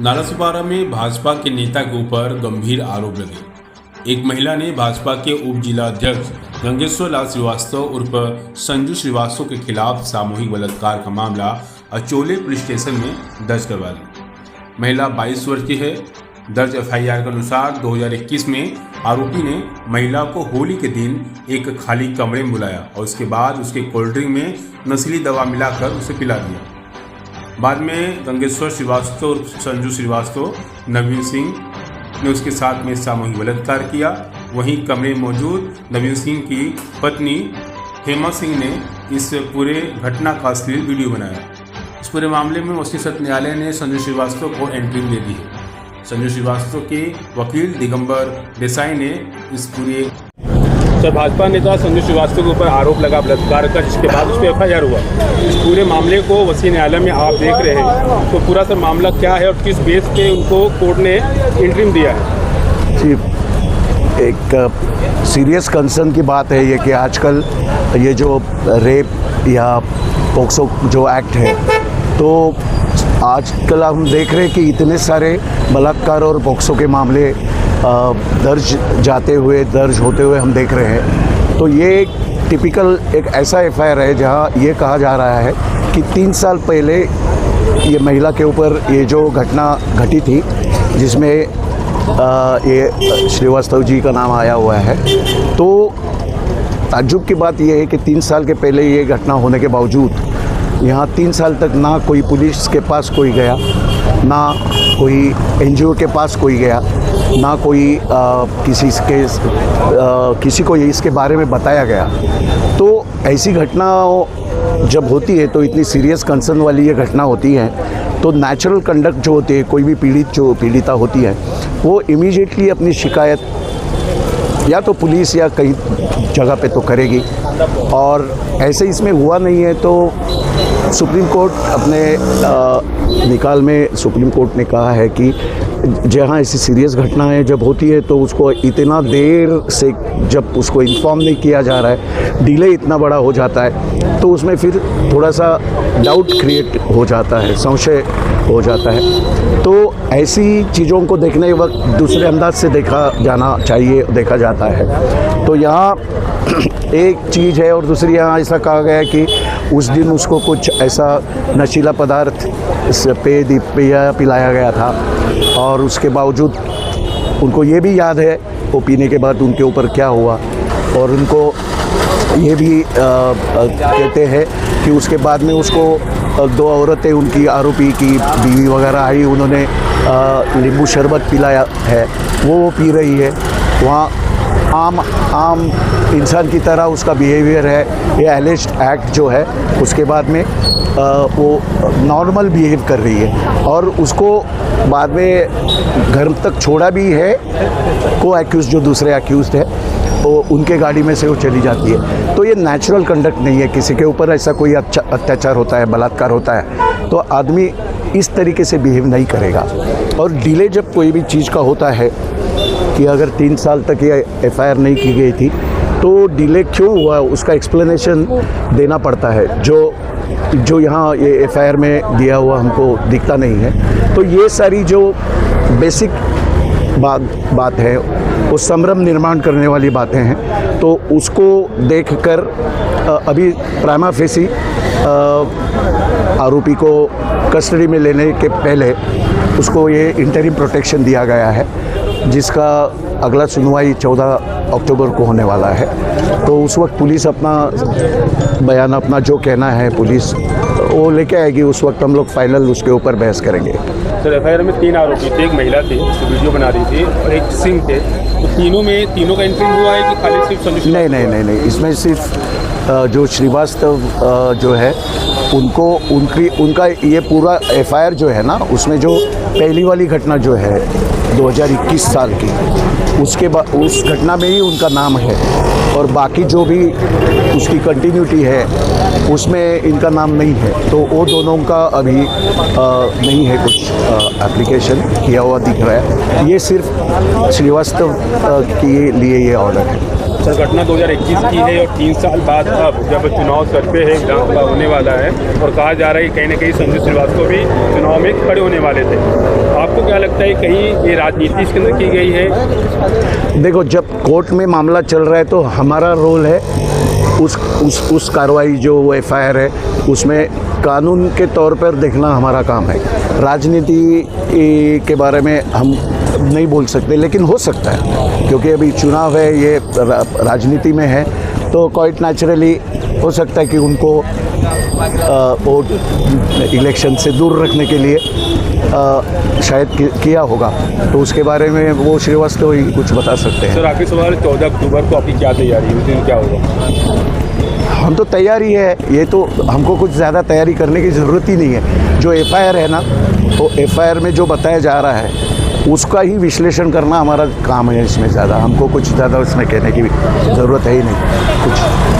नालासोपारा में भाजपा के नेता के ऊपर गंभीर आरोप लगे। एक महिला ने भाजपा के उप जिला अध्यक्ष गंगेश्वर लाल श्रीवास्तव उर्फ संजू श्रीवास्तव के खिलाफ सामूहिक बलात्कार का मामला अचोले पुलिस स्टेशन में दर्ज करवा दी। महिला 22 वर्ष की है। दर्ज एफआईआर के अनुसार 2021 में आरोपी ने महिला को होली के दिन एक खाली कमरे में बुलाया और उसके बाद उसके कोल्ड ड्रिंक में नशीली दवा मिलाकर उसे पिला दिया। बाद में गंगेश्वर श्रीवास्तव और संजू श्रीवास्तव नवीन सिंह ने उसके साथ में सामूहिक बलात्कार किया। वहीं कमरे में मौजूद नवीन सिंह की पत्नी हेमा सिंह ने इस पूरे घटना का अश्लील वीडियो बनाया। इस पूरे मामले में मछली सत्र न्यायालय ने संजू श्रीवास्तव को एंट्री दे दी है। संजू श्रीवास्तव के वकील दिगंबर देसाई ने इस पूरे भाजपा नेता संजू श्रीवास्तव के ऊपर आरोप लगा बलात्कार का, जिसके बाद उस पर एफआईआर हुआ। इस पूरे मामले को वसीय न्यायालय में आप देख रहे हैं, तो पूरा सर मामला क्या है और किस बेस पे उनको कोर्ट ने इंटरिम दिया है? जी, एक सीरियस कंसर्न की बात है ये कि आजकल ये जो रेप या पोक्सो जो एक्ट है, तो आजकल हम देख रहे हैं कि इतने सारे बलात्कार और पोक्सो के मामले दर्ज होते हुए हम देख रहे हैं। तो ये एक टिपिकल एक ऐसा एफआईआर है जहां ये कहा जा रहा है कि 3 साल पहले ये महिला के ऊपर ये जो घटना घटी थी, जिसमें ये श्रीवास्तव जी का नाम आया हुआ है। तो ताज्जुब की बात ये है कि 3 साल के पहले ये घटना होने के बावजूद यहाँ 3 साल तक ना कोई पुलिस के पास कोई गया, ना कोई एनजीओ के पास कोई गया, ना कोई किसी को इसके बारे में बताया गया। तो ऐसी घटना जब होती है तो इतनी सीरियस कंसर्न वाली ये घटना होती है, तो नेचुरल कंडक्ट जो होती है, कोई भी पीड़िता होती है, वो इमीडिएटली अपनी शिकायत या तो पुलिस या कहीं जगह पे तो करेगी। और ऐसे इसमें हुआ नहीं है तो सुप्रीम कोर्ट अपने निकाल में सुप्रीम कोर्ट ने कहा है कि जहाँ ऐसी सीरियस घटनाएं जब होती है तो उसको इतना देर से जब उसको इन्फॉर्म नहीं किया जा रहा है, डिले इतना बड़ा हो जाता है, तो उसमें फिर थोड़ा सा डाउट क्रिएट हो जाता है, संशय हो जाता है। तो ऐसी चीज़ों को देखने के वक्त दूसरे अंदाज से देखा जाना चाहिए, देखा जाता है। तो यहाँ एक चीज़ है और दूसरी यहाँ ऐसा कहा गया कि उस दिन उसको कुछ ऐसा नशीला पदार्थ पिलाया गया था और उसके बावजूद उनको ये भी याद है वो पीने के बाद उनके ऊपर क्या हुआ। और उनको ये भी कहते हैं कि उसके बाद में उसको 2 औरतें, उनकी आरोपी की बीवी वगैरह आई, उन्होंने नींबू शरबत पिलाया है, वो पी रही है। वहाँ आम इंसान की तरह उसका बिहेवियर है। ये एलिज्ड एक्ट जो है उसके बाद में वो नॉर्मल बिहेव कर रही है और उसको बाद में घर तक छोड़ा भी है। को एक्यूज जो दूसरे एक्यूज है वो उनके गाड़ी में से वो चली जाती है। तो ये नेचुरल कंडक्ट नहीं है। किसी के ऊपर ऐसा कोई अत्याचार होता है, बलात्कार होता है, तो आदमी इस तरीके से बिहेव नहीं करेगा। और डिले जब कोई भी चीज़ का होता है कि अगर 3 साल तक ये एफआईआर नहीं की गई थी तो डिले क्यों हुआ, उसका एक्सप्लेनेशन देना पड़ता है, जो यहाँ ये एफआईआर में दिया हुआ हमको दिखता नहीं है। तो ये सारी जो बेसिक बात है वो संभ्रम निर्माण करने वाली बातें हैं। तो उसको देखकर अभी प्राइमा फेसी आरोपी को कस्टडी में लेने के पहले उसको ये इंटरिम प्रोटेक्शन दिया गया है, जिसका अगला सुनवाई 14 अक्टूबर को होने वाला है। तो उस वक्त पुलिस अपना बयान, अपना जो कहना है पुलिस वो लेके आएगी। उस वक्त हम लोग फाइनल उसके ऊपर बहस करेंगे। सर, एफआईआर में 3 आरोपी थे, एक महिला थी जो वीडियो बना रही थी और एक सिंह थे। तो तीनों का इंटरिम हुआ है कि खाली सिर्फ संजू? नहीं, इसमें सिर्फ जो श्रीवास्तव जो है उनका ये पूरा एफआईआर जो है ना, उसमें जो पहली वाली घटना जो है 2021 साल की, उसके बाद उस घटना में ही उनका नाम है और बाकी जो भी उसकी कंटिन्यूटी है उसमें इनका नाम नहीं है। तो वो दोनों का अभी नहीं है कुछ एप्लीकेशन किया हुआ दिख रहा है। ये सिर्फ श्रीवास्तव के लिए ये ऑर्डर है। सर घटना 2021 की है और 3 साल बाद अब जब चुनाव सर पे है, विधानसभा होने वाला है और कहा जा रहा है कि कहीं ना कहीं संजू श्रीवास्तव भी चुनाव में खड़े होने वाले थे। आपको क्या लगता है कहीं ये राजनीति इसके अंदर की गई है? देखो, जब कोर्ट में मामला चल रहा है तो हमारा रोल है उस कार्रवाई जो एफआईआर है उसमें कानून के तौर पर देखना हमारा काम है। राजनीति के बारे में हम नहीं बोल सकते, लेकिन हो सकता है क्योंकि अभी चुनाव है, ये राजनीति में है, तो क्वाइट नेचुरली हो सकता है कि उनको वोट इलेक्शन से दूर रखने के लिए शायद किया होगा, तो उसके बारे में वो श्रीवास्तव ही कुछ बता सकते हैं। सर आखिरी सवाल, 14 अक्टूबर को आपकी क्या तैयारी है, उस दिन क्या होगा? हम तो तैयारी है, ये तो हमको कुछ ज़्यादा तैयारी करने की ज़रूरत ही नहीं है। जो एफआईआर है ना, तो एफआईआर में जो बताया जा रहा है उसका ही विश्लेषण करना हमारा काम है। इसमें ज़्यादा हमको कुछ ज़्यादा उसमें कहने की ज़रूरत है ही नहीं कुछ।